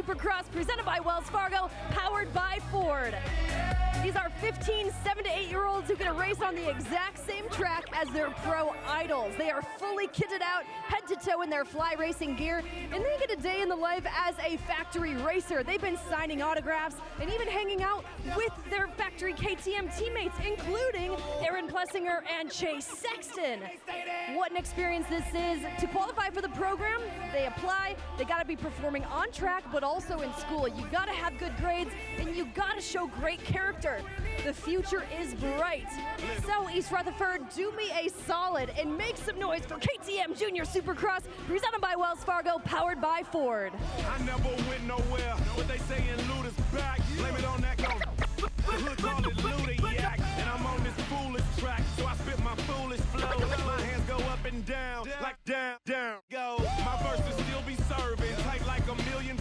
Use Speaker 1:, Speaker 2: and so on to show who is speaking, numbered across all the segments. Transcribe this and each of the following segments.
Speaker 1: Supercross, presented by Wells Fargo, powered by Ford. These are 15, 7 to 8-year-olds who get to race on the exact same track as their pro idols. They are fully kitted out, head to toe in their fly racing gear, and they get a day in the life as a factory racer. They've been signing autographs and even hanging out with their factory KTM teammates, including Aaron Plessinger and Chase Sexton. What an experience this is. To qualify for the program, they apply, they gotta be performing on track, but also in school. You gotta have good grades, and you gotta show great character. The future is bright. So East Rutherford, do me a solid and make some noise for KTM Junior Supercross, presented by Wells Fargo, powered by Ford.
Speaker 2: I never went nowhere. What they saying, loot is back. Blame it on that go. The hood call it Ludiac. And I'm on this foolish track, so I spit my foolish flow. My hands go up and down, like down, down, go. My verses still be serving, tight like a million.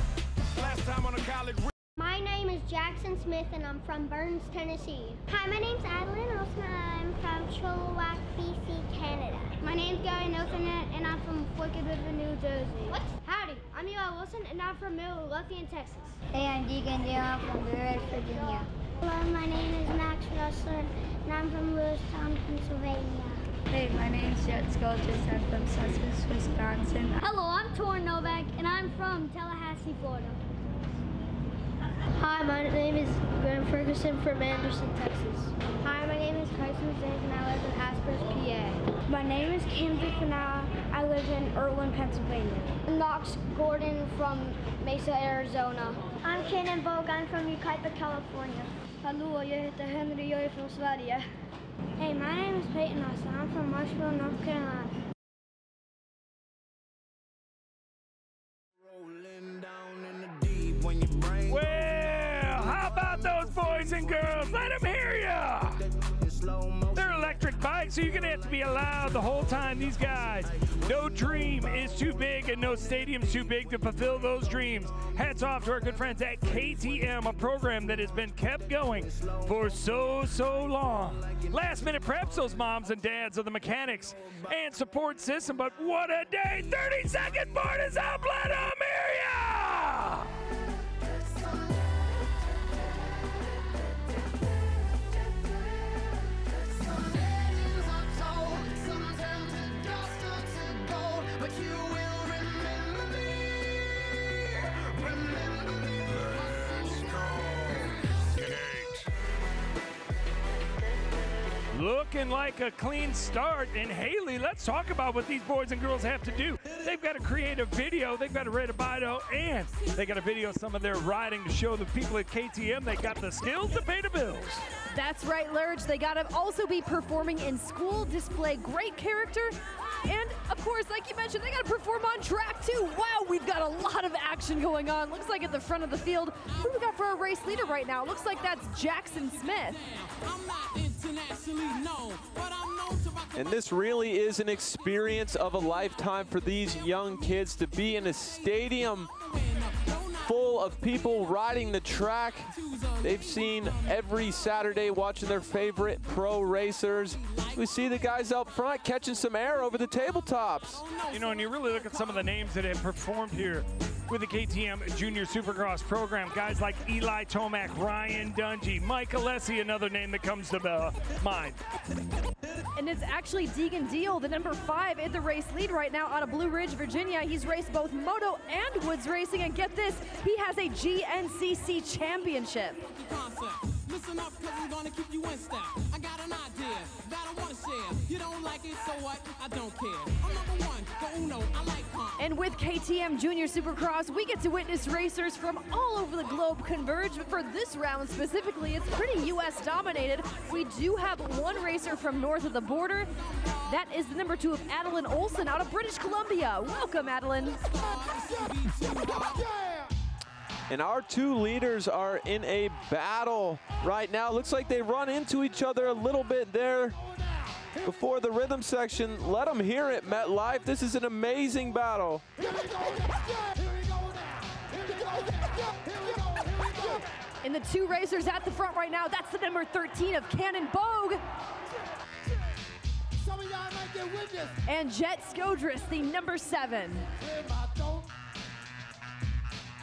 Speaker 2: Last time on a college.
Speaker 3: My name is Jackson Smith and I'm from Burns, Tennessee. Hi, my name's Adeline Olsen and I'm from Chilliwack, BC, Canada. My name's Gary Nelson and I'm from Wicked River, New Jersey. What? Howdy, I'm Eli Wilson and I'm from Midlothian, Texas.
Speaker 4: Hey, I'm Deacon Dale, I'm from Blue Ridge, Virginia.
Speaker 3: Hello, my name is Max Russler and I'm from Lewistown, Pennsylvania.
Speaker 4: Hey, my name's Jet Skoltis, I'm from Sussex, Wisconsin.
Speaker 3: Hello, I'm Tor Novak and I'm from Tallahassee, Florida.
Speaker 5: Hi, my name is Graham Ferguson from Anderson, Texas.
Speaker 3: Hi, my name is Carson Zink and I live in Aspers, PA.
Speaker 5: My name is Camden Fanau. I live in Irwin, Pennsylvania.
Speaker 3: I'm Knox Gordon from Mesa, Arizona.
Speaker 5: I'm Kenan Bogue. I'm from Yucaipa, California.
Speaker 6: Hallå, jag heter Henry, jag är från Sverige.
Speaker 5: Hey, my name is Peyton Austin. I'm from Marshville, North Carolina.
Speaker 7: Well, how about those boys and girls? Let them hear ya! They're electric bikes, so you're gonna have to be loud the whole time. These guys, no dream is too big and no stadium's too big to fulfill those dreams. Hats off to our good friends at KTM, a program that has been kept going for so long. Last minute preps, those moms and dads of the mechanics and support system, but what a day! 30-second board is up, let them hear ya! Looking like a clean start. And Haley, let's talk about what these boys and girls have to do. They've got to create a video, they've got to write a bio, and they got to video some of their riding to show the people at KTM they got the skills to pay the bills.
Speaker 1: That's right, Lurch. They got to also be performing in school, display great character, and of course, like you mentioned, they got to perform on track too. Wow, we've got a lot of action going on. Looks like at the front of the field, who we got for our race leader right now? Looks like that's Jackson Smith.
Speaker 8: And this really is an experience of a lifetime for these young kids to be in a stadium full of people riding the track. They've seen every Saturday watching their favorite pro racers. We see the guys up front catching some air over the tabletops.
Speaker 7: You know, and you really look at some of the names that have performed here with the KTM Junior Supercross program. Guys like Eli Tomac, Ryan Dungey, Mike Alessi, another name that comes to mind.
Speaker 1: And it's actually Deegan Deal, the number 5 in the race lead right now out of Blue Ridge, Virginia. He's raced both moto and woods racing, and get this, he has a GNCC championship.
Speaker 9: Listen up, cause I'm gonna keep you in step. I got an idea that I wanna share. You don't like it, so what? I don't care. I'm number 1, the uno, I like calm.
Speaker 1: And with KTM Junior Supercross, we get to witness racers from all over the globe converge, but for this round specifically, it's pretty US dominated. We do have one racer from north of the border. That is the number 2 of Adeline Olsen out of British Columbia. Welcome, Adeline.
Speaker 8: And our two leaders are in a battle right now. Looks like they run into each other a little bit there before the rhythm section. Let them hear it, MetLife. This is an amazing battle.
Speaker 1: And the 2 racers at the front right now, that's the number 13 of Cannon Bogue. And Jet Skodris, the number 7.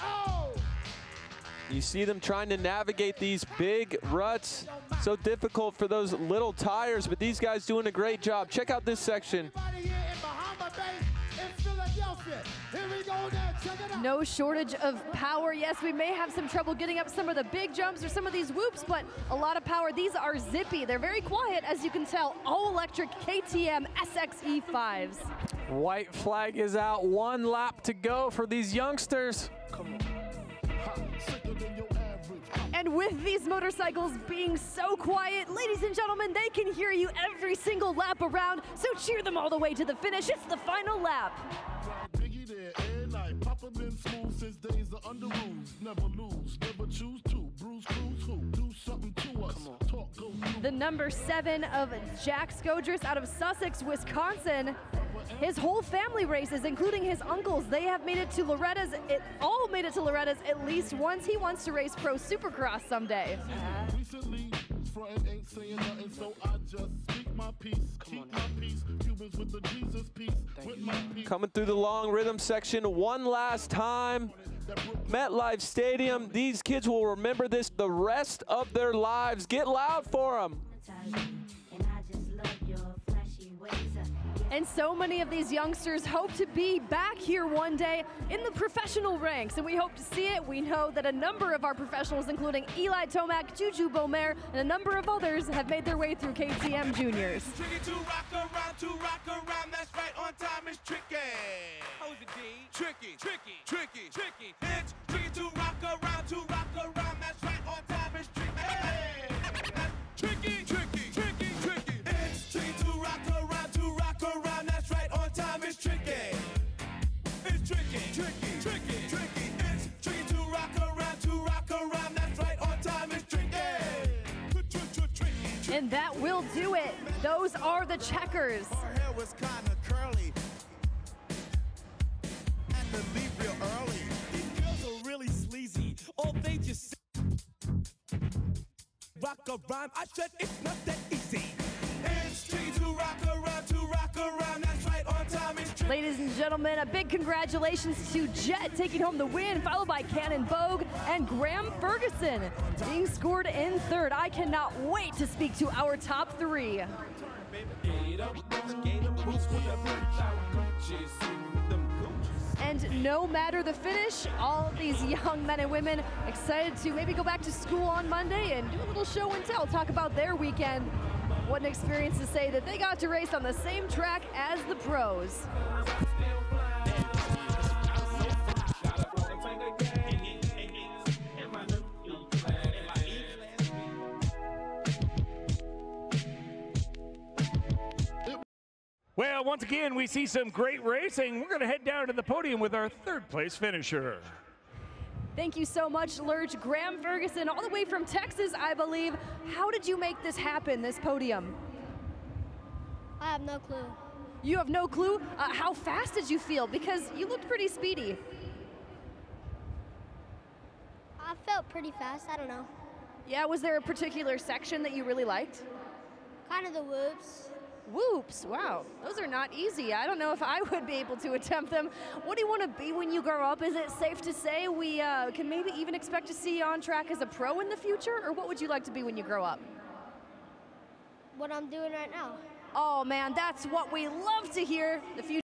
Speaker 2: Oh!
Speaker 8: You see them trying to navigate these big ruts. So difficult for those little tires, but these guys doing a great job. Check out this section.
Speaker 1: No shortage of power. Yes, we may have some trouble getting up some of the big jumps or some of these whoops, but a lot of power. These are zippy. They're very quiet, as you can tell. All-electric KTM SX E5s.
Speaker 10: White flag is out. 1 lap to go for these youngsters.
Speaker 1: And with these motorcycles being so quiet, ladies and gentlemen, they can hear you every single lap around, so cheer them all the way to the finish. It's the final lap. The number 7 of Jack Skodris out of Sussex, Wisconsin. His whole family races, including his uncles. They have made it to Loretta's. All made it to Loretta's at least once. He wants to race pro Supercross someday.
Speaker 11: Ain't saying nothing, so I just speak my peace. Keep my peace. Cubans with the Jesus peace. With my peace.
Speaker 8: Coming through the long rhythm section one last time. MetLife Stadium. These kids will remember this the rest of their lives. Get loud for them.
Speaker 1: And so many of these youngsters hope to be back here one day in the professional ranks, and we hope to see it. We know that a number of our professionals, including Eli Tomac, Juju Beaumer, and a number of others, have made their way through KTM Juniors.
Speaker 2: Tricky to rock around, that's right, on time is tricky. How is it, D? Tricky. It's tricky to rock around, that's right, on time is tricky. Tricky. It's tricky to rock around, that's right, on time is tricky. It's tricky. It's tricky to rock around, that's right, on time is tricky.
Speaker 1: And that will do it. Those are the checkers.
Speaker 2: Her hair was kind of curly. Had to leave real early. These girls are really sleazy. All they just rock a rhyme. I said it's not that easy. It's tricky to rock around, that's right, on time is tricky.
Speaker 1: Ladies and gentlemen, a big congratulations to Jet taking home the win, followed by Cannon Vogue and Graham Ferguson being scored in 3rd. I cannot wait to speak to our top 3. And no matter the finish, all of these young men and women excited to maybe go back to school on Monday and do a little show and tell, talk about their weekend. What an experience to say that they got to race on the same track as the pros.
Speaker 7: Well, once again, we see some great racing. We're going to head down to the podium with our 3rd place finisher.
Speaker 1: Thank you so much, Lurch. Graham Ferguson, all the way from Texas, I believe. How did you make this happen, this podium?
Speaker 3: I have no clue.
Speaker 1: You have no clue? How fast did you feel? Because you looked pretty speedy.
Speaker 3: I felt pretty fast. I don't know.
Speaker 1: Yeah, was there a particular section that you really liked?
Speaker 3: Kind of the whoops.
Speaker 1: Whoops, wow, those are not easy. I don't know if I would be able to attempt them. What do you want to be when you grow up? Is it safe to say we can maybe even expect to see you on track as a pro in the future? Or what would you like to be when you grow up?
Speaker 3: What I'm doing right now.
Speaker 1: Oh man, that's what we love to hear. The future.